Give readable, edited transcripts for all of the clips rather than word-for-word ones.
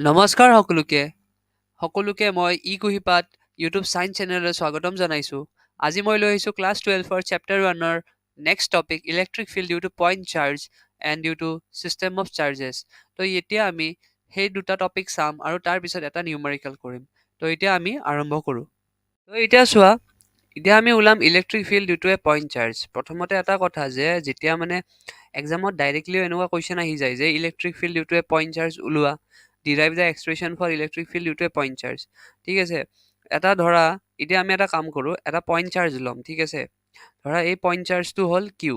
নমস্কাৰ সকলোকে মই eKuhipath ইউটিউব সায়েন্স চেনেললৈ স্বাগতম জনাইছোঁ। আজি মই লৈ আহিছোঁ ক্লাছ 12ৰ চেপ্টাৰ 1ৰ next topic electric field due to point charge and due to system of charges. তো এতিয়া আমি সেই দুটা টপিক চাম আৰু তাৰ পিছত এটা নিউমাৰিকেল কৰিম। তো এতিয়া আমি আৰম্ভ কৰোঁ। তো এতিয়া চোৱা, এতিয়া আমি ওলাম electric field due to a point charge. প্ৰথমতে এটা কথা যে যেতিয়া মানে এক্সামত ডাইৰেক্টলি এনেকুৱা কুৱেশ্যন আহি যায় যে electric field due to a point charge ওলোৱা, derive the expression for electric field due to a point charge। ঠিক আছে, এটা ধৰা এতিয়া আমি এটা কাম কৰোঁ, এটা পইণ্ট চাৰ্জ ল'ম। ঠিক আছে, ধৰা এই পইণ্ট চাৰ্জটো হ'ল কিউ।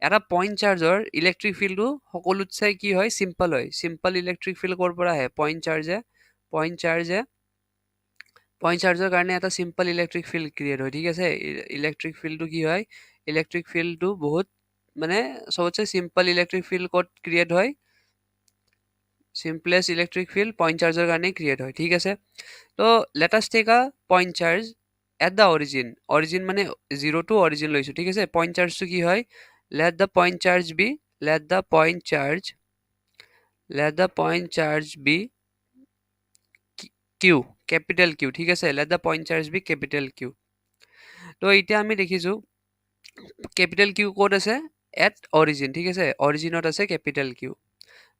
এটা পইণ্ট চাৰ্জৰ ইলেক্ট্ৰিক ফিল্ডটো সকলোতছে কি হয়, চিম্পল হয়। চিম্পল ইলেক্ট্ৰিক ফিল্ড ক'ৰ পৰা আহে? পইণ্ট চাৰ্জৰ কাৰণে এটা চিম্পল ইলেক্ট্ৰিক ফিল্ড ক্ৰিয়েট হয়। ঠিক আছে, ইলেক্ট্ৰিক ফিল্ডটো কি হয়? ইলেক্ট্ৰিক ফিল্ডটো বহুত মানে চবতছে চিম্পল ইলেক্ট্ৰিক ফিল্ড ক'ত ক্ৰিয়েট হয়? simplest electric field point charger কাৰণে ক্ৰিয়েট হয়। ঠিক আছে, তো let us take a point charge at the origin মানে 0 to origin লৈছোঁ। ঠিক আছে, point charge টো কি হয়? let the point charge be q, capital Q। ঠিক আছে, let the point charge be capital Q। তো এতিয়া আমি দেখিছোঁ capital Q ক'ত আছে? at origin। ঠিক আছে, অৰিজিনত আছে capital Q।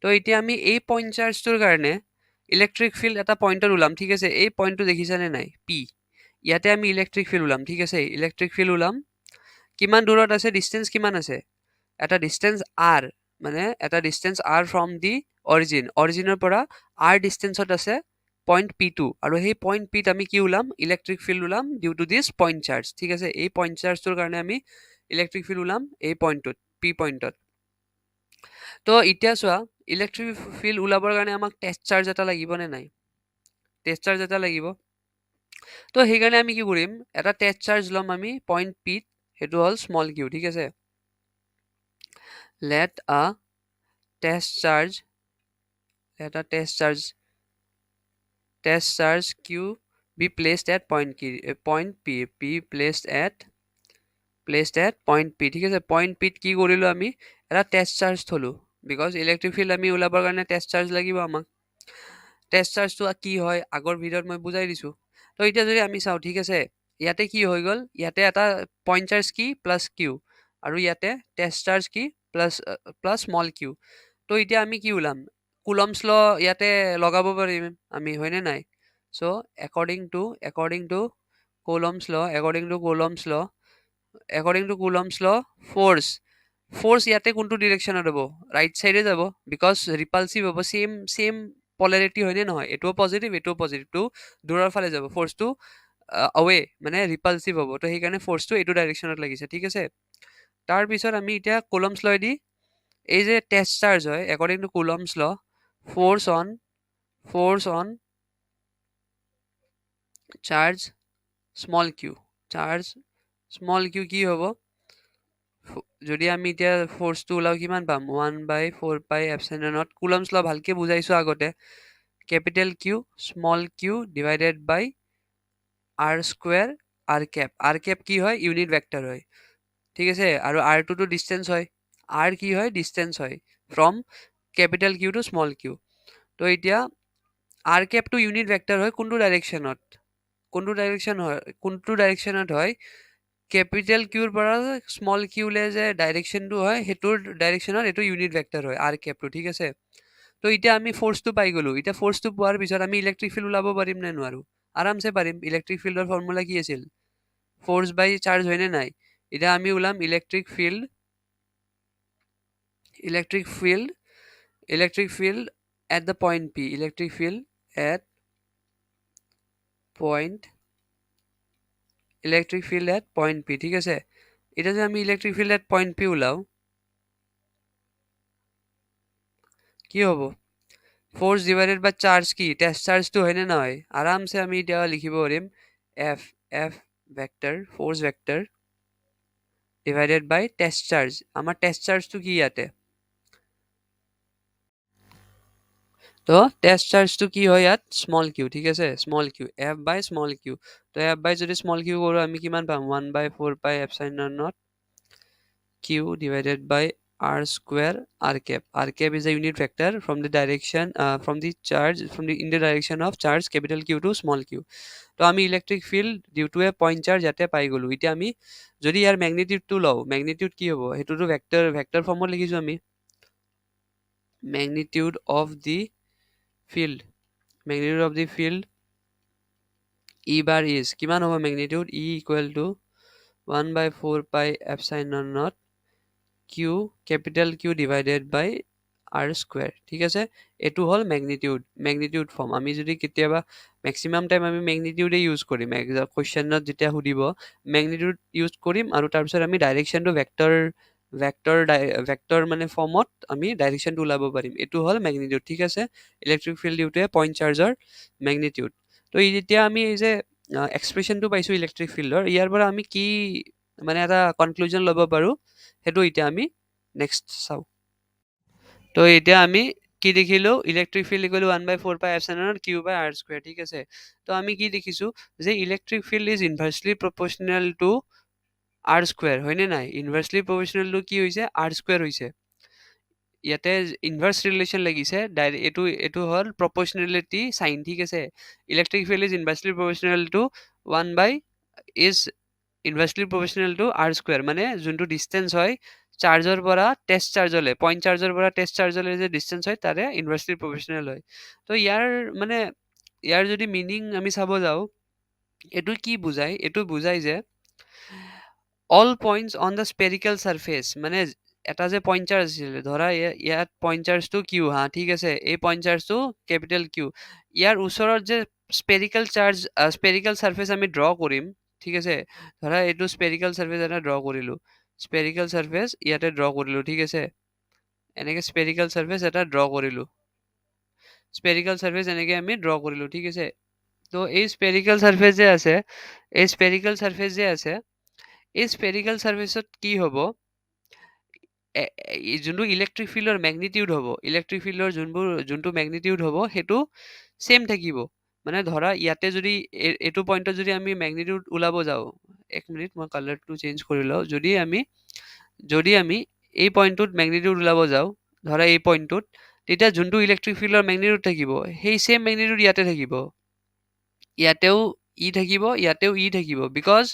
তো এতিয়া আমি এই পইণ্ট চাৰ্জটোৰ কাৰণে ইলেক্ট্ৰিক ফিল্ড এটা পইণ্টত ওলাম। ঠিক আছে, এই পইণ্টটো দেখিছানে নাই? পি। ইয়াতে আমি ইলেক্ট্ৰিক ফিল্ড ওলাম। ঠিক আছে, ইলেক্ট্ৰিক ফিল্ড ওলাম। কিমান দূৰত আছে? ডিষ্টেঞ্চ কিমান আছে? এটা ডিষ্টেঞ্চ আৰ, মানে এটা ডিষ্টেঞ্চ আৰ ফ্ৰম দি অৰিজিনৰ পৰা আৰ ডিষ্টেঞ্চত আছে পইণ্ট পি টু, আৰু সেই পইণ্ট পিত আমি কি ওলাম? ইলেক্ট্ৰিক ফিল্ড ওলাম due to this point charge. ঠিক আছে, এই পইণ্ট চাৰ্জটোৰ কাৰণে আমি ইলেক্ট্ৰিক ফিল্ড ওলাম এই পইণ্টটোত, পি পইণ্টত। তো এতিয়া চোৱা, ইলেক্ট্ৰিক ফিল্ড ওলাবৰ কাৰণে আমাক টেষ্ট চাৰ্জ এটা লাগিব নে নাই? টেষ্ট চাৰ্জ এটা লাগিব। তো সেইকাৰণে আমি কি কৰিম? এটা টেষ্ট চাৰ্জ ল'ম আমি পইণ্ট পিত, সেইটো হ'ল স্মল কিউ। ঠিক আছে, let a test charge q be placed at point p placed at point p। ঠিক আছে, point p কি কৰিলোঁ? আমি এটা টেষ্ট চাৰ্জ থলোঁ, বিকজ ইলেক্ট্ৰিক ফিল্ড আমি ওলাবৰ কাৰণে টেষ্ট চাৰ্জ লাগিব আমাক। টেষ্ট চাৰ্জটো কি হয় আগৰ ভিডিঅ'ত মই বুজাই দিছোঁ। তো এতিয়া যদি আমি চাওঁ, ঠিক আছে, ইয়াতে কি হৈ গ'ল? ইয়াতে এটা পইণ্ট চাৰ্জ কি প্লাছ কিউ, আৰু ইয়াতে টেষ্ট চাৰ্জ কি প্লাছ স্মল কিউ। তো এতিয়া আমি কি ওলাম? কুলম্বছ ল ইয়াতে লগাব পাৰিম আমি, হয়নে নাই? চ' according to Coulomb's law force ইয়াতে কোনটো ডিৰেকশ্যনত হ'ব? ৰাইট চাইডে যাব, বিকজ ৰিপালচিভ হ'ব। চেম পলাৰিটি হয়নে নহয়? এইটোও পজিটিভ, টো দূৰৰ ফালে যাব। ফ'ৰ্চটো আৱে মানে ৰিপালচিভ হ'ব, তো সেইকাৰণে ফ'ৰ্চটো এইটো ডাইৰেকশ্যনত লাগিছে। ঠিক আছে, তাৰপিছত আমি এতিয়া কুলম্বছ ল দি এই যে টেষ্ট চাৰ্জ হয়, according to Coulomb's law, force on charge small q কি হ'ব? যদি আমি এতিয়া ফ'ৰ্চটো ওলাও, কিমান পাম? 1/4πε0। কুলম্বছ ল ভালকে বুজাইছোঁ আগতে। Capital Q small Q divided by R square R cap কি হয়? ইউনিট ভেক্টৰ হয়। ঠিক আছে, আৰু আৰটোতো ডিষ্টেঞ্চ হয়। আৰ কি হয়? ডিষ্টেঞ্চ হয় from capital q to small Q. তো এতিয়া আৰ কেপটো ইউনিট ভেক্টৰ হয় কোনটো ডাইৰেকশ্যনত হয়? কেপিটেল কিউৰ পৰা স্মল কিউলে যে ডাইৰেকশ্যনটো হয়, সেইটোৰ ডাইৰেকশ্যনত এইটো ইউনিট ভেক্টৰ হয় আৰ কেপটো। ঠিক আছে, তো এতিয়া আমি ফ'ৰ্চটো পাই গ'লোঁ। এতিয়া ফ'ৰ্চটো পোৱাৰ পিছত আমি ইলেক্ট্ৰিক ফিল্ড ওলাব পাৰিম নে নোৱাৰোঁ? আৰামছে পাৰিম। ইলেক্ট্ৰিক ফিল্ডৰ ফৰ্মুলা কি আছিল? ফ'ৰ্চ বাই চাৰ্জ, হয়নে নাই? এতিয়া আমি ওলাম electric field at the point P, at point P. ঠিক আছে, এতিয়া যদি আমি electric field at point P ওলাওঁ, কি হ'ব? ফ'ৰ্চ ডিভাইডেড বাই চাৰ্জ কি? টেষ্ট চাৰ্জটো, হয়নে নহয়? আৰামছে আমি এতিয়া লিখিব পাৰিম F vector force vector divided by test charge. আমাৰ টেষ্ট চাৰ্জটো কি ইয়াতে? তো টেষ্ট চাৰ্জটো কি হয় ইয়াত? Small Q. ঠিক আছে, small Q, F by small Q. তো এফ বাই যদি স্মল কিউ কৰোঁ, আমি কিমান পাম? 1/4πε0 Q divided by r square r cap. R cap is a unit vector from the direction from the charge from the in the direction of charge capital Q to small q. তো আমি electric field due to a point charge ইয়াতে পাই গ'লোঁ। এতিয়া আমি যদি ইয়াৰ মেগনিটিউডটো লওঁ, magnitude কি হ'ব, সেইটোতো ভেক্টৰ ফৰ্মত লিখিছোঁ আমি। Magnitude of the field, magnitude of the field E bar is কিমান হ'ব magnitude, E equal to 1/4 pi epsilon naught q capital q divided by R square. ঠিক আছে, এইটো হ'ল মেগনিটিউড ফৰ্ম। আমি যদি কেতিয়াবা মেক্সিমাম টাইম আমি মেগনিটিউডে ইউজ কৰিম, কুৱেশ্যনত যেতিয়া সুধিব মেগনিটিউড ইউজ কৰিম, আৰু তাৰপিছত আমি ডাইৰেকশ্যনটো ভেক্টৰ মানে ফৰ্মত আমি ডাইৰেকশ্যনটো ওলাব পাৰিম। এইটো হ'ল মেগনিটিউড। ঠিক আছে, ইলেক্ট্ৰিক ফিল্ড ডিউটোৱে পইণ্ট চাৰ্জৰ মেগনিটিউড। তো যেতিয়া আমি এই যে এক্সপ্ৰেশ্যনটো পাইছোঁ ইলেক্ট্ৰিক ফিল্ডৰ, ইয়াৰ পৰা আমি কি মানে এটা কনক্লুজন ল'ব পাৰোঁ, সেইটো এতিয়া আমি নেক্সট চাওঁ। তো এতিয়া আমি কি দেখিলোঁ, electric field equal 1/4 pi epsilon naught q by R square. ঠিক আছে, তো আমি কি দেখিছোঁ যে electric field is inversely proportional to r square, হয়নে নাই? ইনভাৰ্চলি প্ৰপৰ্চনেল টু কি হৈছে, আৰ স্কুৱেৰ হৈছে। ইয়াতে ইনভাৰ্চ ৰিলেশ্যন লাগিছে, এইটো হ'ল প্ৰপৰ্চনেলিটি চাইন। ঠিক আছে, electric field is inversely proportional to 1/r square, মানে যোনটো ডিষ্টেঞ্চ হয় চাৰ্জৰ পৰা টেষ্ট চাৰ্জলৈ, পইণ্ট চাৰ্জৰ পৰা টেষ্ট চাৰ্জলৈ যে ডিষ্টেঞ্চ হয় তাৰে ইনভাৰ্চলি প্ৰপৰ্চনেল হয়। তো ইয়াৰ যদি মিনিং আমি চাব যাওঁ, এইটো কি বুজায়, এইটো বুজায় যে all points on the spherical চাৰ্ফেচ, মানে এটা যে পইণ্ট চাৰ্জ আছিলে, ধৰা ইয়াত পইণ্ট চাৰ্জটো কিউ, হা ঠিক আছে, এই পইণ্ট চাৰ্জটো কেপিটেল কিউ, ইয়াৰ ওচৰত যে স্পেৰিকেল চাৰ্ফেচ আমি ড্ৰ কৰিম। ঠিক আছে, ধৰা এইটো স্পেৰিকেল চাৰ্ফেচ এটা ড্ৰ কৰিলোঁ, স্পেৰিকেল চাৰ্ফেচ ইয়াতে ড্ৰ কৰিলোঁ। ঠিক আছে, এনেকৈ স্পেৰিকেল চাৰ্ফেচ এটা ড্ৰ কৰিলোঁ, স্পেৰিকেল চাৰ্ফেচ এনেকৈ আমি ড্ৰ কৰিলোঁ। ঠিক আছে, তো এই স্পেৰিকেল চাৰ্ফেচ যে আছে, এই স্পেৰিকেল চাৰ্ফেচত কি হ'ব, যোনটো ইলেক্ট্ৰিক ফিল্ডৰ মেগনিটিউড হ'ব, ইলেক্ট্ৰিক ফিল্ডৰ যোনটো মেগনিটিউড হ'ব সেইটো ছেম থাকিব। মানে ধৰা ইয়াতে যদি এইটো পইণ্টত যদি আমি মেগনিটিউড ওলাব যাওঁ, এক মিনিট মই কালাৰটো চেঞ্জ কৰি লওঁ, যদি আমি এই পইণ্টটোত মেগনিটিউড ওলাব যাওঁ, ধৰা এই পইণ্টটোত, তেতিয়া যোনটো ইলেক্ট্ৰিক ফিল্ডৰ মেগনিটিউড থাকিব সেই ছেম মেগনিটিউড ইয়াতে থাকিব, ইয়াতেও ই থাকিব, ইয়াতেও ই থাকিব, বিকজ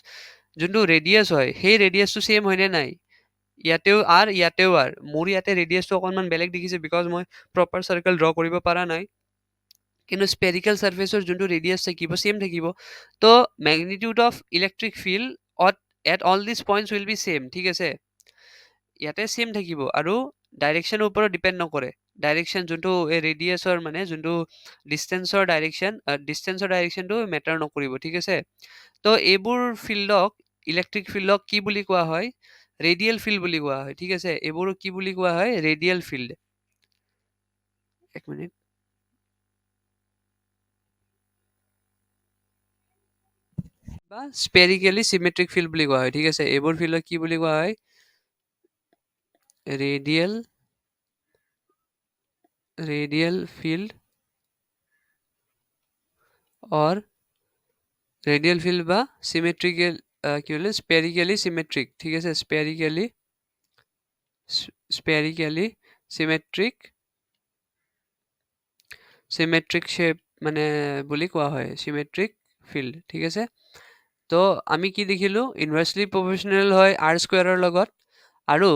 যোনটো ৰেডিয়াছ হয় সেই ৰেডিয়াছটো ছেম হয়নে নাই, ইয়াতেও আৰ ইয়াতেও আৰ। মোৰ ইয়াতে ৰেডিয়াছটো অকণমান বেলেগ দেখিছে বিকজ মই প্ৰপাৰ চাৰ্কেল ড্ৰ কৰিব পৰা নাই, কিন্তু স্পেৰিকেল চাৰ্ফেচৰ যোনটো ৰেডিয়াছ থাকিব ছেম থাকিব। তো magnitude of electric field at all this points will be same. ঠিক আছে, ইয়াতে ছেম থাকিব আৰু ডাইৰেকশ্যনৰ ওপৰত ডিপেণ্ড নকৰে। ডাইৰেকশ্যন যোনটো এই ৰেডিয়াছৰ মানে যোনটো ডিষ্টেঞ্চৰ ডাইৰেকশ্যনটো মেটাৰ নকৰিব। ঠিক আছে, তো এইবোৰ ফিল্ডক, ইলেক্ট্ৰিক ফিল্ডক কি বুলি কোৱা হয়, ৰেডিয়েল ফিল্ড বুলি কোৱা হয়। ঠিক আছে, এইবোৰ কি বুলি কোৱা হয়, ৰেডিয়েল ফিল্ড। এক মিনিট, বা স্পেৰিকেলি চিমেট্ৰিক ফিল্ড বুলি কোৱা হয়। ঠিক আছে, এইবোৰ ফিল্ডক কি বুলি কোৱা হয়, ৰেডিয়েল ফিল্ড অৰ ৰেডিয়েল ফিল্ড বা চিমেট্ৰিকেল কি বোলে স্পেৰিকেলি চিমেট্ৰিক। ঠিক আছে, স্পেৰিকেলি চিমেট্ৰিক শ্বেপ মানে বুলি কোৱা হয়, চিমেট্ৰিক ফিল্ড। ঠিক আছে, তো আমি কি দেখিলোঁ, ইনভাৰ্চলি প্ৰপৰ্চনেল হয় আৰ স্কুৱেৰৰ লগত, আৰু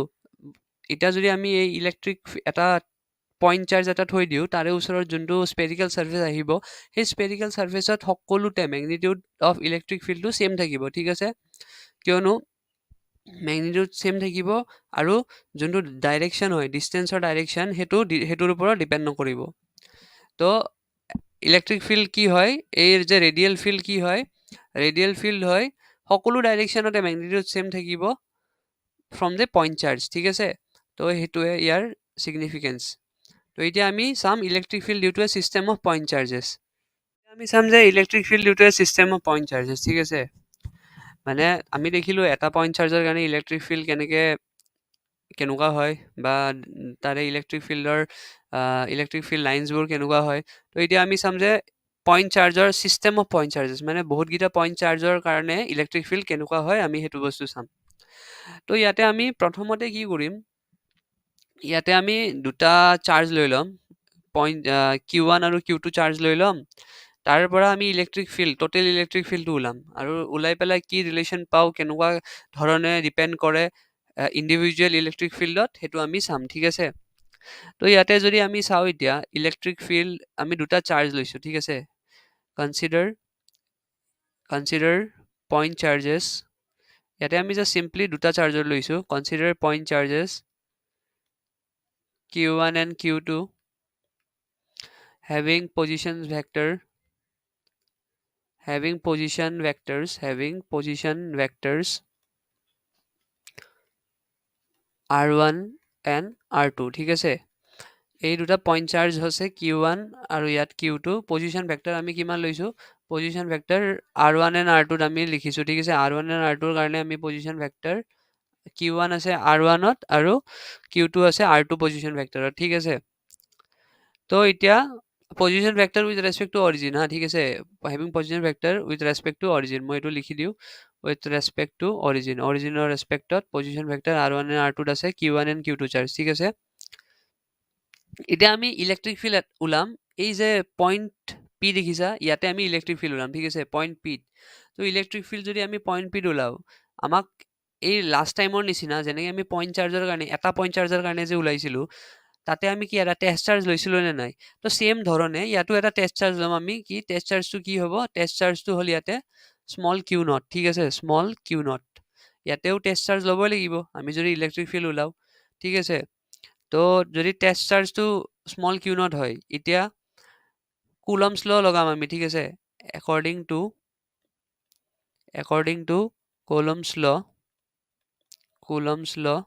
এতিয়া যদি আমি এই ইলেক্ট্ৰিক এটা পইণ্ট চাৰ্জ এটা থৈ দিওঁ, তাৰে ওচৰত যোনটো স্পেৰিকেল চাৰ্ফেচ আহিব, সেই স্পেৰিকেল চাৰ্ফেচত সকলোতে মেগনিটিউড অফ ইলেক্ট্ৰিক ফিল্ডটো ছেম থাকিব। ঠিক আছে, কিয়নো মেগনিটিউড ছেম থাকিব আৰু যোনটো ডাইৰেকশ্যন হয়, ডিষ্টেঞ্চৰ ডাইৰেকশ্যন, সেইটোৰ ওপৰত ডিপেণ্ড নকৰিব। তো ইলেক্ট্ৰিক ফিল্ড কি হয়, এই যে ৰেডিয়েল ফিল্ড কি হয়, ৰেডিয়েল ফিল্ড হয় সকলো ডাইৰেকশ্যনতে মেগনিটিউড ছেম থাকিব ফ্ৰম দ্য পইণ্ট চাৰ্জ। ঠিক আছে, তো সেইটোৱে ইয়াৰ ছিগনিফিকেঞ্চ। তো এতিয়া আমি চাম electric field due to a system of point charges. আমি চাম যে electric field due to a system of point charges. ঠিক আছে, মানে আমি দেখিলোঁ এটা পইণ্ট চাৰ্জৰ কাৰণে ইলেক্ট্ৰিক ফিল্ড কেনেকুৱা হয়, বা তাৰে ইলেক্ট্ৰিক ফিল্ড লাইন্সবোৰ কেনেকুৱা হয়। তো এতিয়া আমি চাম যে পইণ্ট চাৰ্জৰ ছিষ্টেম অফ পইণ্ট চাৰ্জেছ, মানে বহুতকেইটা পইণ্ট চাৰ্জৰ কাৰণে ইলেক্ট্ৰিক ফিল্ড কেনেকুৱা হয় আমি সেইটো বস্তু চাম। তো ইয়াতে আমি প্ৰথমতে কি কৰিম, ইয়াতে আমি দুটা চাৰ্জ লৈ ল'ম পইণ্ট Q1 আৰু Q2 চাৰ্জ লৈ ল'ম তাৰ পৰা আমি ইলেক্ট্ৰিক ফিল্ড টোটেল ইলেক্ট্ৰিক ফিল্ডটো ওলাম আৰু ওলাই পেলাই কি ৰিলেশ্যন পাওঁ কেনেকুৱা ধৰণে ডিপেণ্ড কৰে ইণ্ডিভিজুৱেল ইলেক্ট্ৰিক ফিল্ডত সেইটো আমি চাম ঠিক আছে তো ইয়াতে যদি আমি চাওঁ এতিয়া ইলেক্ট্ৰিক ফিল্ড আমি দুটা চাৰ্জ লৈছোঁ ঠিক আছে কনচিডাৰ পইণ্ট চাৰ্জেছ ইয়াতে আমি জাষ্ট চিম্পলি দুটা চাৰ্জৰ লৈছোঁ consider point charges Q1 and Q2 having position vectors R1 and R2 ঠিক আছে এই দুটা পইণ্ট চাৰ্জ হৈছে Q1 আৰু ইয়াত Q2 পজিশ্যন ভেক্টৰ আমি কিমান লৈছোঁ position vector R1 and R2 আমি লিখিছোঁ ঠিক আছে R1 and R2 কাৰণে আমি পজিশ্যন ভেক্টৰ Q1 আছে R1 ত আৰু Q2 আছে R2 পজিশ্যন ভেক্টৰত ঠিক আছে তো এতিয়া position vector with respect to origin হা ঠিক আছে having position vector with respect to origin মই এইটো লিখি দিওঁ উইথ ৰেসপেক্ট টু অৰিজিনৰ ৰেসপেক্টত position vector R1 and R2 আছে Q1 and Q2 চাৰ্জ ঠিক আছে এতিয়া আমি ইলেক্ট্ৰিক ফিল্ড ওলাম এই যে পইণ্ট পি দেখিছা ইয়াতে আমি ইলেক্ট্ৰিক ফিল্ড ওলাম ঠিক আছে পইণ্ট পিত তো ইলেক্ট্ৰিক ফিল্ড যদি আমি পইণ্ট পিত ওলাও আমাক এই লাষ্ট টাইমৰ নিচিনা যেনেকৈ আমি পইণ্ট চাৰ্জৰ কাৰণে এটা পইণ্ট চাৰ্জৰ কাৰণে যে ওলাইছিলোঁ তাতে আমি কি এটা টেষ্ট চাৰ্জ লৈছিলোঁ নে নাই তো সেম ধৰণে ইয়াতো এটা টেষ্ট চাৰ্জ ল'ম আমি কি টেষ্ট চাৰ্জটো কি হ'ব টেষ্ট চাৰ্জটো হ'ল ইয়াতে স্মল কিউ নট ঠিক আছে স্মল কিউ নট ইয়াতেও টেষ্ট চাৰ্জ ল'বই লাগিব আমি যদি ইলেক্ট্ৰিক ফিল্ড ওলাও ঠিক আছে তো যদি টেষ্ট চাৰ্জটো স্মল কিউ নট হয় এতিয়া কুলম্বছ ল লগাম আমি ঠিক আছে according to Coulomb's law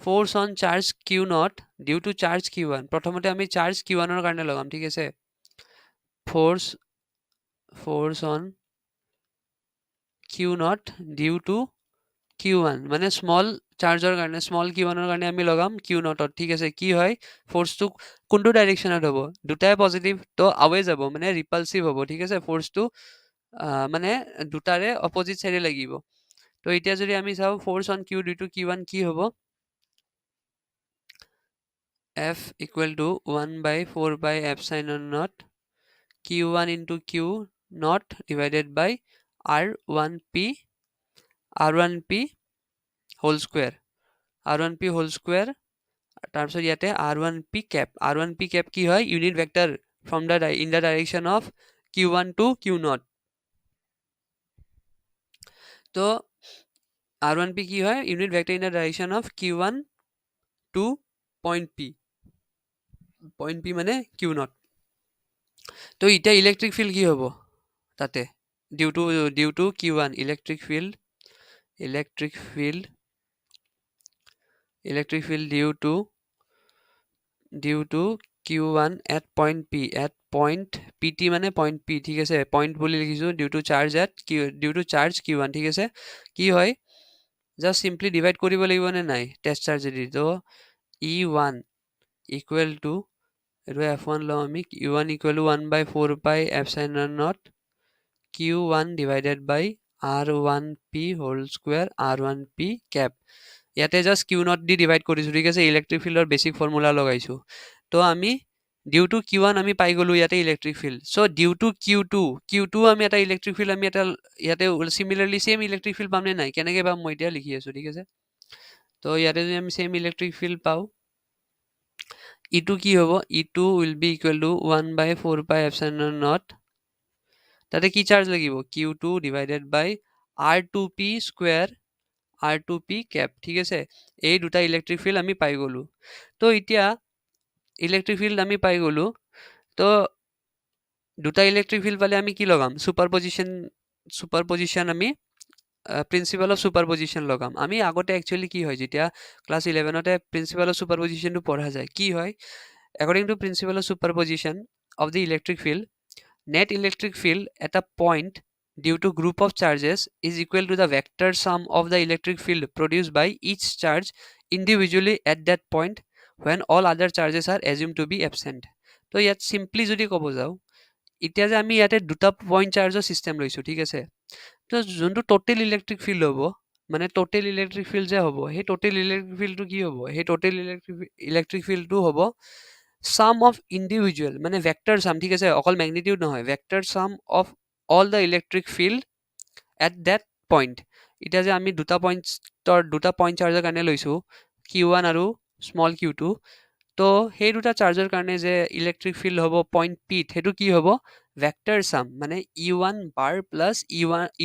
force on charge q naught due to charge q1 প্ৰথমতে আমি চাৰ্জ q1 ৰ কাৰণে লগাম ঠিক আছে force on q naught due to q1 মানে স্মল চাৰ্জৰ কাৰণে স্মল q1 ৰ কাৰণে আমি লগাম q naught ঠিক আছে কি হয় ফোৰ্সটো কোনটো ডাইৰেকশনত হ'ব দুটাই পজিটিভ তো আৱে যাব মানে ৰিপালসিভ হ'ব ঠিক আছে ফোৰ্সটো মানে দুটাৰে অপোজিট সাইডে লাগিব তো এতিয়া যদি আমি চাও force on q due to q1 কি হ'ব F equal to 1 by 4 by epsilon naught q1 into q naught divided by r1p whole square তাৰপিছত ইয়াতে r1p cap কি হয় unit vector from the in the direction of q1 to q naught তো r1p কি হয় unit vector in the direction of q1 to point p মানে q naught তো এতিয়া ইলেক্ট্ৰিক ফিল্ড কি হ'ব তাতে due to q1 electric field due to q1 at point p at point pt মানে point p ঠিক আছে point বুলি লিখিছো due to charge q1 ঠিক আছে কি হয় জাস্ট সিম্পলি ডিভাইড কৰিব লাগিব নে নাই টেষ্ট চাৰ্জ দি তো e1 equal to এটো f1 লও আমি e1 equal to 1 by 4 pi epsilon naught q1 divided by r1p whole square r1p cap ইয়াতে জাস্ট q naught দি ডিভাইড কৰিছো ঠিক আছে ইলেক্ট্ৰিক ফিল্ডৰ বেসিক ফৰ্মুলা লগাইছো তো আমি ডিউ টু q1 আমি পাই গলো ইয়াতে electric field so due to q2 আমি এটা ইলেক্ট্ৰিক ফিল্ড আমি এটা ইয়াতে সিমিলাৰলি সেম ইলেক্ট্ৰিক ফিল্ড পাম নে নাই কেনেকৈ পাম মই এতিয়া লিখি আছো ঠিক আছে তো ইয়াতে যদি আমি সেম ইলেক্ট্ৰিক ফিল্ড পাও E2 কি হ'ব E2 will be equal to 1 by 4 pi epsilon naught তাতে কি চার্জ লাগিব q2 divided by r2p square r2p cap ঠিক আছে এই দুটা ইলেক্ট্ৰিক ফিল্ড আমি পাই গলো তো এতিয়া ইলেক্ট্ৰিক ফিল্ড আমি পাই গলো তো দুটা ইলেক্ট্ৰিক ফিল্ড পালে আমি কি লগাম সুপাৰপজিশন আমি প্ৰিন্সিপাল অফ সুপারপজিশন লগাম আমি আগতে একচুয়ালি কি হয় যেতিয়া ক্লাস 11 তে প্ৰিন্সিপাল অফ সুপারপজিশনটো পঢ়া যায় কি হয় according to principle of superposition of the electric field net electric field at a point due to group of charges is equal to the vector sum of the electric field produced by each charge individually at that point when all other charges are assumed to be absent তো ইয়াত simply যদি ক'ব যাও এতিয়া যে আমি ইয়াতে দুটা পইণ্ট চাৰ্জৰ সিস্টেম লৈছো ঠিক আছে তো যোনটো টোটেল ইলেক্ট্ৰিক ফিল্ড হ'ব মানে টোটেল ইলেক্ট্ৰিক ফিল্ড যে হ'ব সেই টোটেল ইলেক্ট্ৰিক ফিল্ডটো কি হ'ব সেই টোটেল ইলেক্ট্ৰিক ফিল্ডটো হ'ব সাম অফ ইণ্ডিভিজুৱেল মানে ভেক্টৰ সাম ঠিক আছে অকল মেগনিটিউড নহয় vector sum of all the electric field at that point এতিয়া যে আমি দুটা পইণ্ট চাৰ্জৰ কাৰণে লৈছোঁ Q1 আৰু স্মল Q2 তো সেই দুটা চাৰ্জৰ কাৰণে যে ইলেক্ট্ৰিক ফিল্ড হ'ব পইণ্ট পিত সেইটো কি হ'ব ভেক্টৰ সাম মানে E1 বাৰ প্লাছ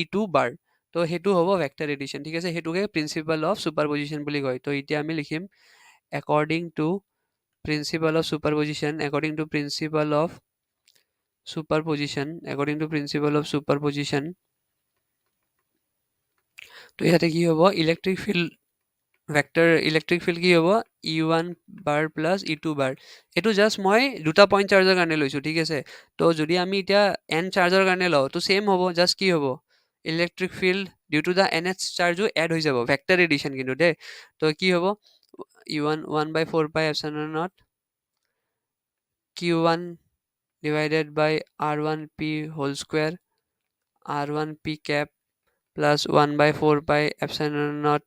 E2 বাৰ তো সেইটো হ'ব ভেক্টৰ এডিশ্যন ঠিক আছে সেইটোকে প্ৰিন্সিপাল অফ সুপাৰপজিশ্যন বুলি কয় তো এতিয়া আমি লিখিম according to principle of superposition তো ইয়াতে কি হ'ব electric field vector electric field কি হ'ব E1 বাৰ প্লাছ E2 বাৰ এইটো জাষ্ট মই দুটা পইণ্ট চাৰ্জৰ কাৰণে লৈছোঁ ঠিক আছে তো যদি আমি এতিয়া n চাৰ্জৰ কাৰণে লওঁ তো ছেম হ'ব জাষ্ট কি হ'ব electric field due to the NH চাৰ্জো এড হৈ যাব ভেক্টৰ এডিশ্যন কিন্তু দেই তো কি হ'ব E1 1/4πε0 Q1 divided by R1p whole square R1p cap plus 1/4πε0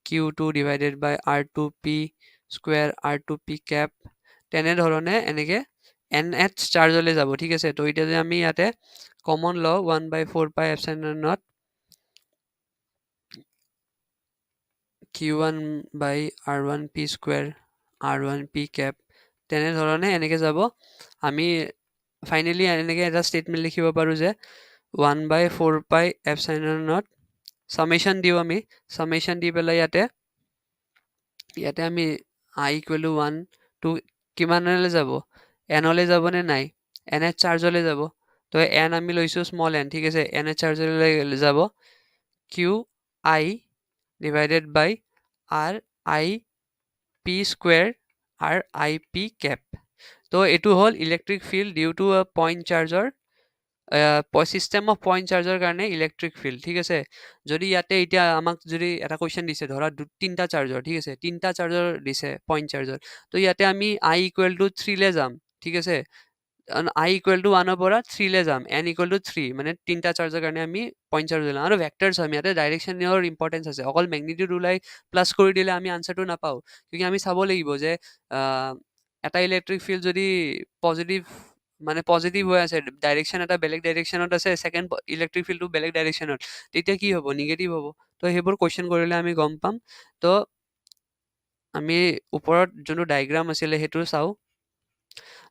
Q2 divided by R2p square R2p cap তেনেধৰণে এনেকে NH চাৰ্জলৈ যাব ঠিক আছে তো এতিয়া যে আমি ইয়াতে কমন লওঁ 1/4πε0 Q1 by R1p square R1p cap তেনেধৰণে এনেকে যাব আমি ফাইনেলি এনেকে এটা ষ্টেটমেণ্ট লিখিব পাৰোঁ যে 1/4πε0 সামেশ্যন দিওঁ আমি সামেশ্যন দি পেলাই ইয়াতে আমি I = 1 টু কিমানলৈ যাব nলৈ যাবনে নাই NH চাৰ্জলৈ যাব তো n আমি লৈছোঁ স্মল n ঠিক আছে NH চাৰ্জলৈ যাব QI divided by RIP square RIP cap তো এইটো হ'ল electric field due to a point চাৰ্জৰ চিষ্টেম অফ পইণ্ট চাৰ্জৰ কাৰণে ইলেক্ট্ৰিক ফিল্ড ঠিক আছে যদি ইয়াতে এতিয়া আমাক যদি এটা কুৱেশ্যন দিছে ধৰা তিনিটা চাৰ্জৰ ঠিক আছে তিনিটা চাৰ্জৰ দিছে পইণ্ট চাৰ্জৰ তো ইয়াতে আমি I = 3লৈ যাম ঠিক আছে I = 1ৰ পৰা 3লৈ যাম n = 3 মানে তিনিটা চাৰ্জৰ কাৰণে আমি পইণ্ট চাৰ্জ ল'ম আৰু ভেক্টৰ চাম ইয়াতে ডাইৰেকশ্যনৰ ইম্পৰ্টেঞ্চ আছে অকল মেগনিটিউড ওলাই প্লাছ কৰি দিলে আমি আনচাৰটো নাপাওঁ কিয়কি আমি চাব লাগিব যে এটা ইলেক্ট্ৰিক ফিল্ড যদি পজিটিভ হৈ আছে ডাইৰেকশ্যন এটা বেলেগ ডাইৰেকশ্যনত আছে ছেকেণ্ড ইলেক্ট্ৰিক ফিল্ডটো বেলেগ ডাইৰেকশ্যনত তেতিয়া কি হ'ব নিগেটিভ হ'ব তো সেইবোৰ কুৱেশ্যন কৰিলে আমি গম পাম তো আমি ওপৰত যোনটো ডায়েগ্ৰাম আছিলে সেইটো চাওঁ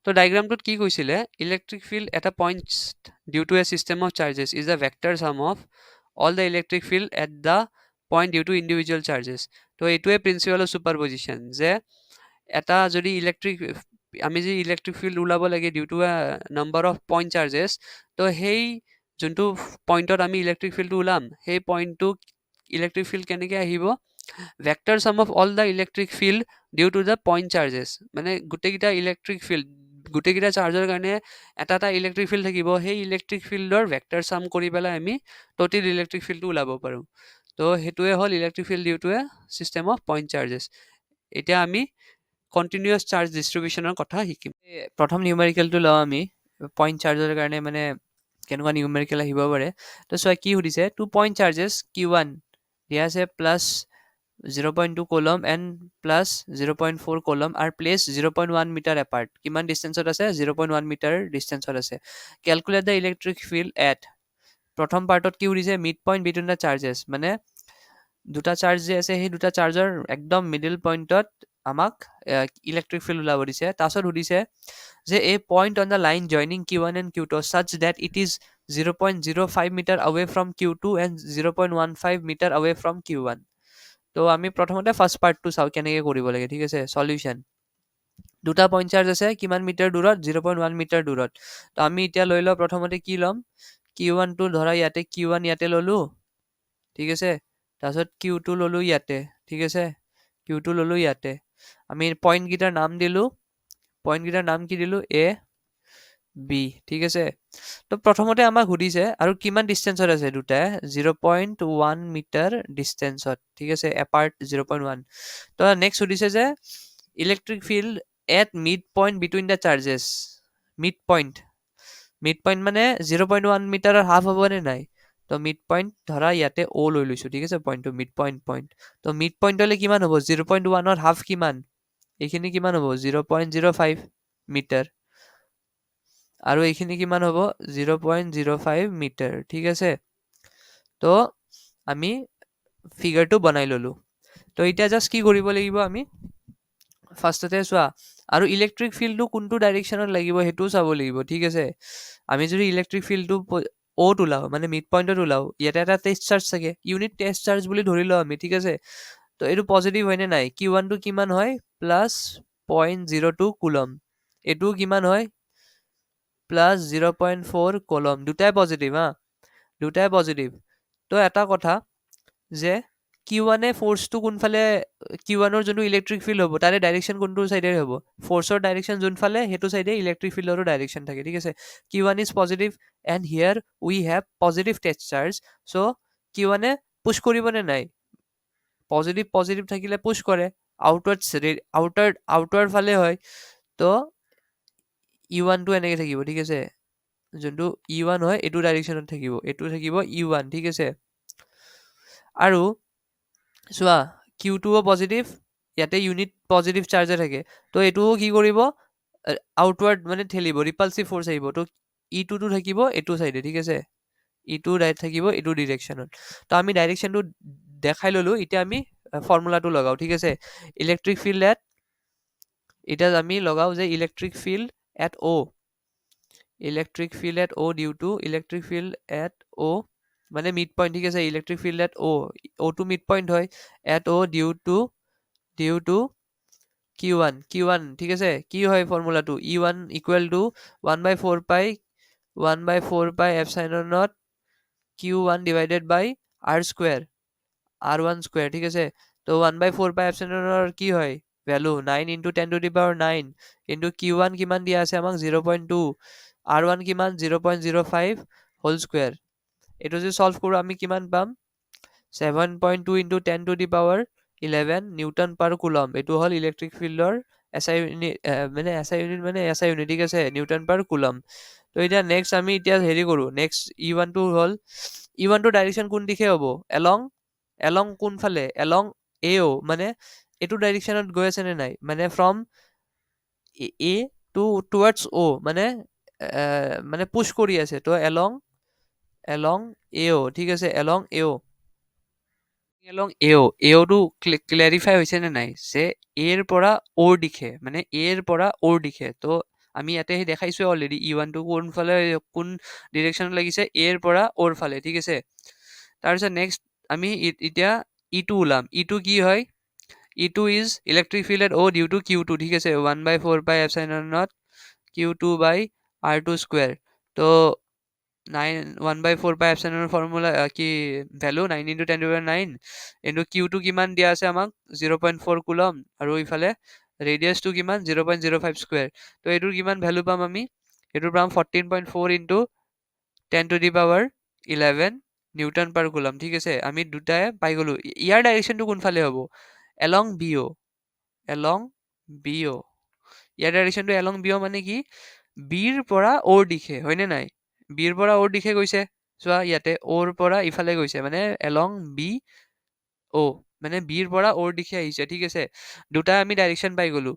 তো ডায়েগ্ৰামটোত কি কৈছিলে ইলেক্ট্ৰিক ফিল্ড এটা point due to a system of charges is a vector sum of all the electric field at the point due to individual charges তো এইটোৱে প্ৰিন্সিপাল অফ সুপাৰপজিশ্যন যে এটা যদি আমি যদি ইলেক্ট্ৰিক ফিল্ড ওলাব লাগে due to a number of point charges তো সেই যোনটো পইণ্টত আমি ইলেক্ট্ৰিক ফিল্ডটো ওলাম সেই পইণ্টটো ইলেক্ট্ৰিক ফিল্ড কেনেকৈ আহিব vector sum of all the electric field due to the point charges মানে গোটেইকেইটা ইলেক্ট্ৰিক ফিল্ড গোটেইকেইটা চাৰ্জৰ কাৰণে এটা এটা ইলেক্ট্ৰিক ফিল্ড থাকিব সেই ইলেক্ট্ৰিক ফিল্ডৰ ভেক্টৰ সাম কৰি পেলাই আমি টোটেল ইলেক্ট্ৰিক ফিল্ডটো ওলাব পাৰোঁ তো সেইটোৱে হ'ল electric field due to a system of point charges এতিয়া আমি কণ্টিনিউৱাছ চাৰ্জ ডিষ্ট্ৰিবিউশ্যনৰ কথা শিকিম প্ৰথম নিউমেৰিকেলটো লওঁ আমি পইণ্ট চাৰ্জৰ কাৰণে মানে কেনেকুৱা নিউমেৰিকেল আহিব পাৰে তো চোৱা কি সুধিছে 2 পইণ্ট চাৰ্জেছ Q1 দিয়া আছে plus 0.2 coulomb and plus 0.4 coulomb are placed 0.1 meter apart কিমান ডিষ্টেন্সত আছে 0.1 মিটাৰ ডিষ্টেন্সত আছে calculate the electric field at প্ৰথম পাৰ্টত কি সুধিছে mid point between the charges মানে দুটা চাৰ্জ যে আছে সেই দুটা চাৰ্জৰ একদম মিডল পইণ্টত আমাক ইলেক্ট্ৰিক ফিল্ড ওলাব দিছে তাৰপিছত সুধিছে যে a point on the line joining Q1 and Q2 such that it is 0.05 meter away from Q2 and 0.15 meter away from Q1 তো আমি প্ৰথমতে ফাৰ্ষ্ট পাৰ্টটো চাওঁ কেনেকৈ কৰিব লাগে ঠিক আছে সলিউশ্যন দুটা পইণ্ট চাৰ্জ আছে কিমান মিটাৰ দূৰত 0.1 মিটাৰ দূৰত তো আমি এতিয়া লৈ লওঁ প্ৰথমতে কি ল'ম Q1 টো ধৰা ইয়াতে Q1 ইয়াতে ল'লোঁ ঠিক আছে তাৰপিছত Q2 ল'লোঁ ইয়াতে ঠিক আছে Q2 ল'লোঁ ইয়াতে আমি পইণ্টকেইটাৰ নাম দিলোঁ পইণ্টকেইটাৰ নাম কি দিলোঁ A B ঠিক আছে তো প্ৰথমতে আমাক সুধিছে আৰু কিমান ডিষ্টেন্সত আছে দুটাই 0.1 মিটাৰ ডিষ্টেন্সত ঠিক আছে এপাৰ্ট 0.1 তো নেক্সট সুধিছে যে electric field at mid point between the charges mid point মানে 0.1 মিটাৰৰ হাফ হ'বনে নাই তো মিড পইণ্ট ধৰা ইয়াতে অ' লৈ লৈছোঁ, ঠিক আছে, পইণ্টটো মিড পইণ্ট। তো মিড পইণ্ট হ'লে কিমান হ'ব? 0.1ৰ হাফ কিমান? এইখিনি কিমান হ'ব? 0.05 মিটাৰ। আৰু এইখিনি কিমান হ'ব? 0.05 মিটাৰ, ঠিক আছে। তো আমি ফিগাৰটো বনাই ল'লোঁ। তো এতিয়া জাষ্ট কি কৰিব লাগিব আমি? ফাৰ্ষ্টতে চোৱা, আৰু ইলেক্ট্ৰিক ফিল্ডটো কোনটো ডাইৰেকশ্যনত লাগিব সেইটোও চাব লাগিব, ঠিক আছে। আমি যদি ইলেক্ট্ৰিক ফিল্ডটো অ'ত ওলাওঁ, মানে মিড পইণ্টত ওলাওঁ, ইয়াতে এটা টেষ্ট চাৰ্জ থাকে, ইউনিট টেষ্ট চাৰ্জ বুলি ধৰি লওঁ আমি, ঠিক আছে। তো এইটো পজিটিভ হয়নে নাই? Q1টো কিমান হয়? +0.02 কুলম। এইটোও কিমান হয়? +0.4 কুলম। দুটাই পজিটিভ, হা, দুটাই পজিটিভ। তো এটা কথা যে Q1 ফ'ৰ্চটো কোনফালে, Q1ৰ যোনটো ইলেক্ট্ৰিক ফিল্ড হ'ব তাৰে ডাইৰেকশ্যন কোনটো চাইডে হ'ব? ফ'ৰ্চৰ ডাইৰেকশ্যন যোনফালে সেইটো চাইডে ইলেক্ট্ৰিক ফিল্ডৰো ডাইৰেকশ্যন থাকে, ঠিক আছে। Q1 is positive and here we have positive test charge. So' Q1 push কৰিবনে নাই? পজিটিভ থাকিলে পুছ কৰে, আউটৱাৰ্ড ফালে হয়। তো E1টো এনেকৈ থাকিব, ঠিক আছে। যোনটো E1 হয় এইটো ডাইৰেকশ্যনত থাকিব, এইটো থাকিব E1, ঠিক আছে। আৰু চোৱা, Q2ও পজিটিভ, ইয়াতে ইউনিট পজিটিভ চাৰ্জে থাকে। তো এইটোও কি কৰিব? আউটৱাৰ্ড মানে ঠেলিব, ৰিপালচিভ ফ'ৰ্চ আহিব। তো E2টো থাকিব এইটো চাইডে, ঠিক আছে। E2 থাকিব এইটো ডিৰেকশ্যনত। তো আমি ডাইৰেকশ্যনটো দেখাই ল'লোঁ, এতিয়া আমি ফৰ্মুলাটো লগাওঁ, ঠিক আছে। ইলেক্ট্ৰিক ফিল্ড এট, এতিয়া আমি লগাওঁ যে electric field at O', electric field at O' due to electric field at O' মানে মিড পইণ্ট, ঠিক আছে। ইলেক্ট্ৰিক ফিল্ড এট অ'টো মিড পইণ্ট হয়, at O' due to Q1, ঠিক আছে। কি হয় ফৰ্মুলাটো? E1 equal to 1/4 pi epsilon naught Q1 divided by R square, R1 square, ঠিক আছে। তো 1/4 এপচাইলনৰ কি হয় ভেলু? 9 × 10⁹ ইনটু Q1 কিমান দিয়া আছে আমাক? 0.2, R1 কিমান? 0.05 হোল স্কুৱেৰ। এইটো যদি সলভ কৰোঁ আমি কিমান পাম? 7.2 × 10⁻11 নিউটন পাৰ কুলম। এইটো হ'ল ইলেক্ট্ৰিক ফিল্ডৰ SI ইউনিট, মানে SI ইউনিট মানে SI ইউনিট, ঠিক আছে, নিউটন পাৰ কুলম। তো এতিয়া নেক্সট আমি এতিয়া হেৰি কৰোঁ, নেক্সট E1টো হ'ল, E1টো ডাইৰেকশ্যন কোন দিশে হ'ব? এলং কোনফালে? এলং AO, মানে এইটো ডাইৰেকশ্যনত গৈ আছে নে নাই? মানে from A to towards O, মানে পুছ কৰি আছে। তো এলং AO, ঠিক আছে, এলং AOটো ক্লেৰিফাই হৈছে নে নাই? যে এৰ পৰা অ'ৰ দিশে, মানে এৰ পৰা অ'ৰ দিশে। তো আমি ইয়াতে দেখাইছোঁ অলৰেডি E1টো কোনফালে, কোন ডিৰেকশ্যনত লাগিছে? এৰ পৰা অ'ৰ ফালে, ঠিক আছে। তাৰপিছত নেক্সট আমি এতিয়া E2 ওলাম। E2 কি হয়? E2 is electric field at O' due to Q2, ঠিক আছে। 1/4 epsilon not Q2 by R2 square. তো 1/4 এপচাইলনৰ ফৰ্মুলা কি ভেলু? 9 × 10⁹ ইনটু Q2 কিমান দিয়া আছে আমাক? 0.4 কুলম, আৰু ইফালে ৰেডিয়াছটো কিমান? 0.05 স্কুৱেৰ। তো এইটোৰ কিমান ভেলু পাম আমি? এইটোৰ পাম 14.4 × 10⁻11 নিউটন পাৰ কুলম, ঠিক আছে। আমি দুটাই পাই গ'লোঁ। ইয়াৰ ডাইৰেকশ্যনটো কোনফালে হ'ব? এলং BO, ইয়াৰ ডাইৰেকশ্যনটো এলং BO মানে কি? বিৰ পৰা অ'ৰ দিশে, হয়নে নাই? বিৰ পৰা অ'ৰ দিশে গৈছে। চোৱা, ইয়াতে অ'ৰ পৰা ইফালে গৈছে, মানে এলং BO, মানে বিৰ পৰা অ'ৰ দিশে আহিছে, ঠিক আছে। দুটাই আমি ডাইৰেকশ্যন পাই গ'লোঁ।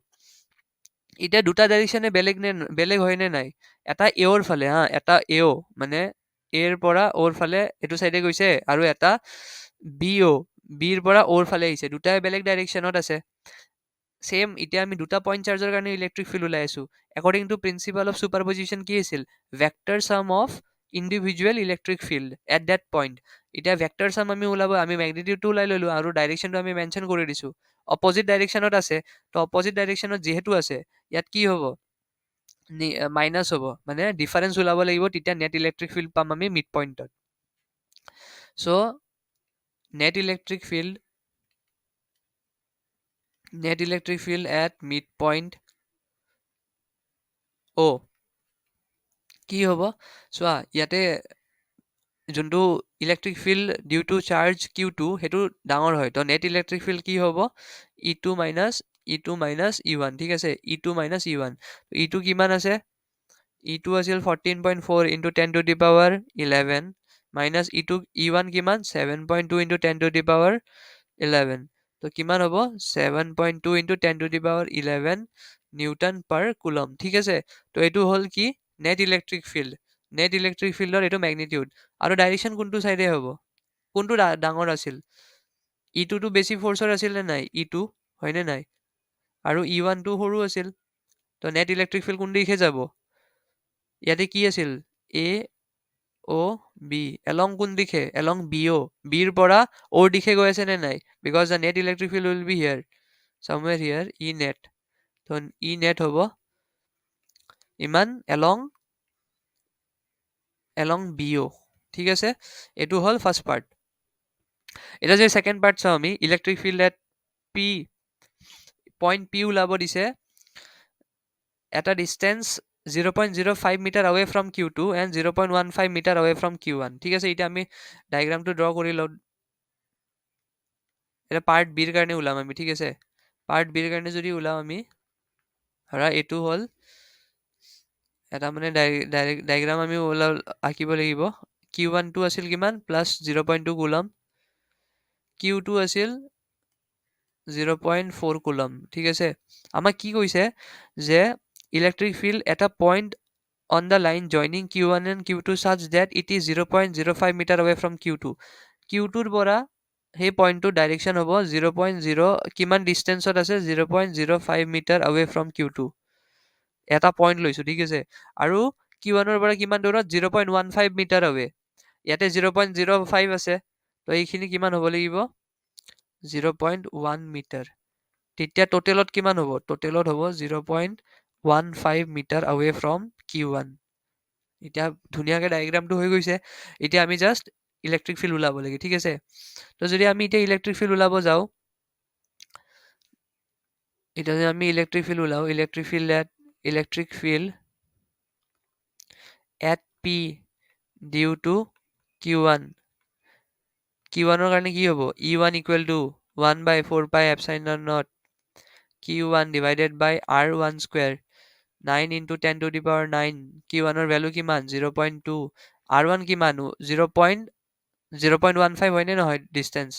এতিয়া দুটা ডাইৰেকশ্যনে বেলেগ হয় নে নাই? এটা এওৰ ফালে, হা, এটা এও, মানে এৰ পৰা অ'ৰ ফালে এইটো চাইডে গৈছে, আৰু এটা BO, বিৰ পৰা অ'ৰ ফালে আহিছে। দুটাই বেলেগ ডাইৰেকশ্যনত আছে। সেম এতিয়া আমি দুটা পইণ্ট চাৰ্জৰ কাৰণে ইলেক্ট্ৰিক ফিল্ড ওলাই আছোঁ। একৰ্ডিং টু প্ৰিন্সিপাল অফ ছুপাৰপজিশ্যন কি আছিল? ভেক্টৰ চাম of individual electric field at that point. এতিয়া ভেক্টৰ চাম আমি ওলাব, আমি মেগনিটিউডটো ওলাই ল'লোঁ, আৰু ডাইৰেকশ্যনটো আমি মেনশ্যন কৰি দিছোঁ। অপজিট ডাইৰেকশ্যনত আছে, তো অপজিট ডাইৰেকশ্যনত যিহেতু আছে, ইয়াত কি হ'ব? মাইনাছ হ'ব, মানে ডিফাৰেঞ্চ ওলাব লাগিব, তেতিয়া নেট ইলেক্ট্ৰিক ফিল্ড পাম আমি মিড পইণ্টত। So' net electric field at mid point O' কি হ'ব? চোৱা, ইয়াতে যোনটো electric field due to charge Q2 সেইটো ডাঙৰ হয়। তো নেট ইলেক্ট্ৰিক ফিল্ড কি হ'ব? E2 মাইনাছ E1, ঠিক আছে। E2 মাইনাছ E1, E2 কিমান আছে? E2 আছিল 14.4 × 10⁻11 মাইনাছ E1 কিমান 7.2 ইনটু 10 টু দি পাৱাৰ 11 তো কিমান হ'ব 7.2 into 10 to the power 11 Newton per coulomb ঠিক আছে তো এইটো হ'ল কি নেট ইলেক্ট্ৰিক ফিল্ডৰ এইটো মেগনিটিউড আৰু ডাইৰেকশ্যন কোনটো চাইডে হ'ব কোনটো ডাঙৰ আছিল E2 বেছি ফ'ৰ্চৰ আছিল নে নাই E2 হয়নে নাই আৰু E1 টো সৰু আছিল তো নেট ইলেক্ট্ৰিক ফিল্ড কোন দিশে যাব ইয়াতে কি আছিল এ অ বি এলং কোন দিশে এলং বিঅ বিৰ পৰা অ'ৰ দিশে গৈ আছে নে নাই because the net electric field will be here somewhere here E net তো E net হ'ব ইমান এলং বিঅ ঠিক আছে এইটো হ'ল ফাৰ্ষ্ট পাৰ্ট এটা যে সেকেন্ড পাৰ্ট চাও আমি electric field at P point P ওলাব দিছে at a distance 0.05 meter away from Q2 and 0.15 meter away from Q1 ঠিক আছে এটা আমি ডায়াগ্ৰামটো ড্ৰ কৰি লওঁ এটা পাৰ্ট বিৰ কাৰণে ওলাম আমি ঠিক আছে পাৰ্ট বিৰ কাৰণে যদি ওলাম আমি ধৰা এইটো হ'ল এটা মানে ডায়াগ্ৰাম আমি আঁকিব লাগিব Q1 টো আছিল কিমান প্লাছ 0.2 কুলম Q2 আছিল 0.4 কুলম ঠিক আছে আমাক কি কৈছে যে ইলেক্ট্ৰিক ফিল্ড এটা point on the line joining Q1 and Q2 such that it is 0.05 meter away from Q2 Q2 পৰা সেই পইণ্টটো ডাইৰেকশ্যন হ'ব 0.0 কিমান ডিষ্টেন্সত আছে 0.05 মিটাৰ away from Q2 এটা পইণ্ট লৈছো ঠিক আছে আৰু Q1 ৰ পৰা কিমান দূৰত 0.15 মিটাৰ away ইয়াতে 0.05 আছে তো এইখিনি কিমান হ'ব লাগিব 0.1 মিটাৰ তেতিয়া টোটেলত কিমান হ'ব টোটেলত হ'ব 0.15 মিটাৰ away from Q1 এতিয়া ধুনীয়াকে ডায়াগ্ৰামটো হৈ গৈছে এতিয়া আমি জাস্ট ইলেক্ট্ৰিক ফিল্ড ওলাব লাগে ঠিক আছে তো যদি আমি এতিয়া ইলেক্ট্ৰিক ফিল্ড ওলাব যাও এটা যদি আমি ইলেক্ট্ৰিক ফিল্ড ওলাও electric field at P due to Q1 Q1 ৰ কাৰণে কি হ'ব E1 equal to 1 by 4 pi epsilon naught Q1 divided by R1 square 9 into 10 to the power 9 Q1 ৰ ভ্যালু কিমান 0.2 R1 কিমান 0.15 হয় নে নহয় ডিসটেন্স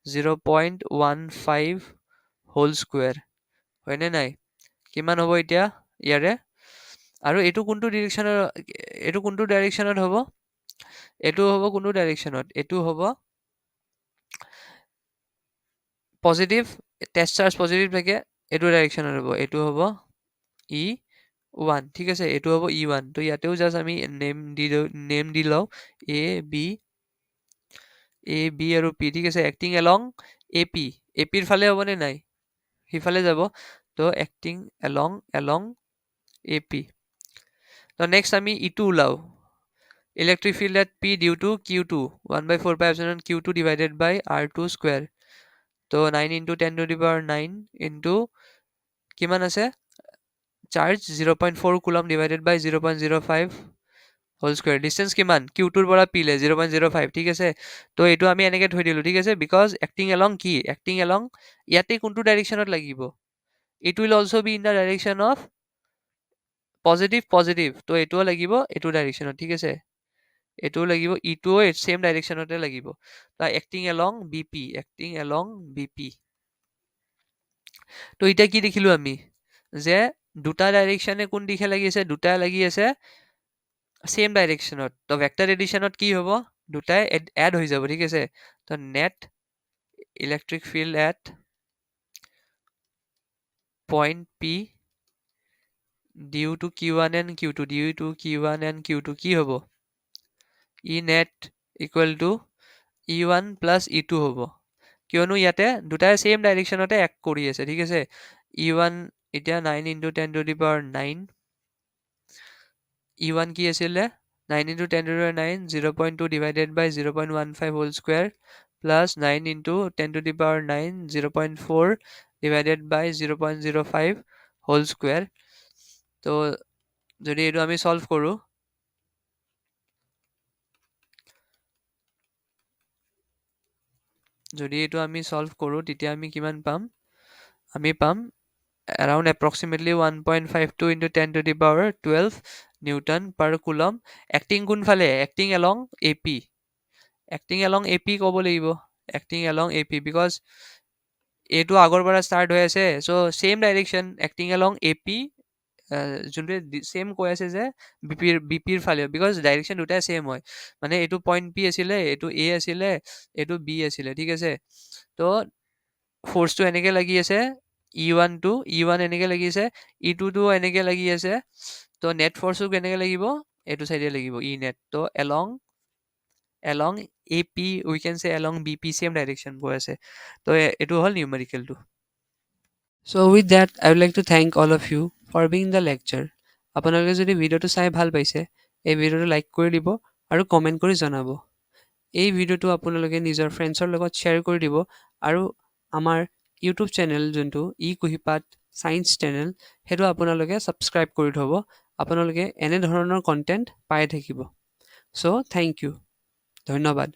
0.15 হোল স্কয়াৰ হয় নে নাই কিমান হ'ব এতিয়া ইয়াৰে আৰু এইটো কোনটো ডাইৰেকশ্যনত হ'ব এইটো হ'ব কোনটো ডাইৰেকশ্যনত এইটো হ'ব পজিটিভ টেষ্ট চাৰ্জ পজিটিভ থাকে এইটো ডাইৰেকশ্যনত হ'ব এইটো হ'ব E1 ঠিক আছে এইটো হ'ব E1 তো ইয়াতেও জাস্ট আমি নেম দি লও A B আৰু P ঠিক আছে এক্টিং এলং AP ৰ ফালে হ'ব নে নাই হিফালে যাব তো এক্টিং এলং AP তো নেক্সট আমি E2 ওলাও electric field at P due to Q2 1 by 4 pi epsilon Q2 divided by R2 square তো 9 into 10 to the power 9 into কিমান আছে charge 0.4 coulomb divided by 0.05 whole square distance কিমান Q2 ৰ পৰা P লে 0.05 ঠিক আছে তো এইটো আমি এনেকে থৈ দিলো ঠিক আছে বিকজ এক্টিং এলং ইয়াতে কোনটো ডাইৰেকশ্যনত লাগিব it will also be in the direction of positive তো এইটোও লাগিব এইটো ডাইৰেকশ্যনত ঠিক আছে এইটোও লাগিব ইটোও সেম ডাইৰেকশ্যনতে লাগিব তা এক্টিং এলং BP তো এটা কি দেখিলো আমি যে দুটা ডাইৰেকশ্যনে কোন দিশে লাগি আছে দুটা লাগি আছে সেম ডাইৰেকশ্যনত তো ভেক্টৰ এডিশনত কি হ'ব দুটাই এড হৈ যাব ঠিক আছে তো net electric field at point P due to Q1 and Q2 কি হ'ব E net equal to E1 plus E2 হ'ব কিয়নো ইয়াতে দুটাই সেম ডাইৰেকশ্যনতে এক কৰি আছে ঠিক আছে E1 এতিয়া 9 into 10 to the power 9 E1 কি আছিলে 9 into 10 to the power 9 0.2 divided by 0.15 whole square plus 9 into 10 to the power 9 0.4 divided by 0.05 whole square তো যদি এইটো আমি সলভ কৰো তেতিয়া আমি কিমান পাম আমি পাম around approximately 1.52 into 10 to the power 12 Newton per coulomb acting কোনফালে acting along AP acting along A P ক'ব লাগিব, acting along A P, because এইটো আগৰ পৰা ষ্টাৰ্ট হৈ আছে, so' same direction acting along A P, যোনটোৱে চেম কৈ আছে যে বিপিৰ ফালে, বিকজ ডাইৰেকশ্যন দুটাই চেম হয়, মানে এইটো পইণ্ট পি আছিলে, এইটো এ আছিলে, এইটো বি আছিলে, ঠিক আছে। ত' ফ'ৰ্চটো এনেকে লাগি আছে, ই ওৱান এনেকে লাগি আছে, ই টুটো এনেকে লাগি আছে, ত' নেট ফ'ৰ্চটো কেনেকে লাগিব, এইটো চাইডে লাগিব ই নেট, ত' along A P we can say along B P same direction গৈ আছে, ত' এইটো হ'ল নিউমেৰিকেলটো। So' with that I would like to thank all of you for being the lecture. আপোনালোকে যদি ভিডিঅ'টো চাই ভাল পাইছে, এই ভিডিঅ'টো লাইক কৰি দিব আৰু কমেণ্ট কৰি জনাব। এই ভিডিঅ'টো আপোনালোকে নিজৰ ফ্ৰেণ্ডছৰ লগত শ্বেয়াৰ কৰি দিব, আৰু আমাৰ ইউটিউব চেনেল যোনটো eKuhipath ছায়েন্স চেনেল, সেইটো আপোনালোকে ছাবস্ক্ৰাইব কৰি থ'ব, আপোনালোকে এনেধৰণৰ কণ্টেণ্ট পাই থাকিব। চ' থেংক ইউ, ধন্যবাদ।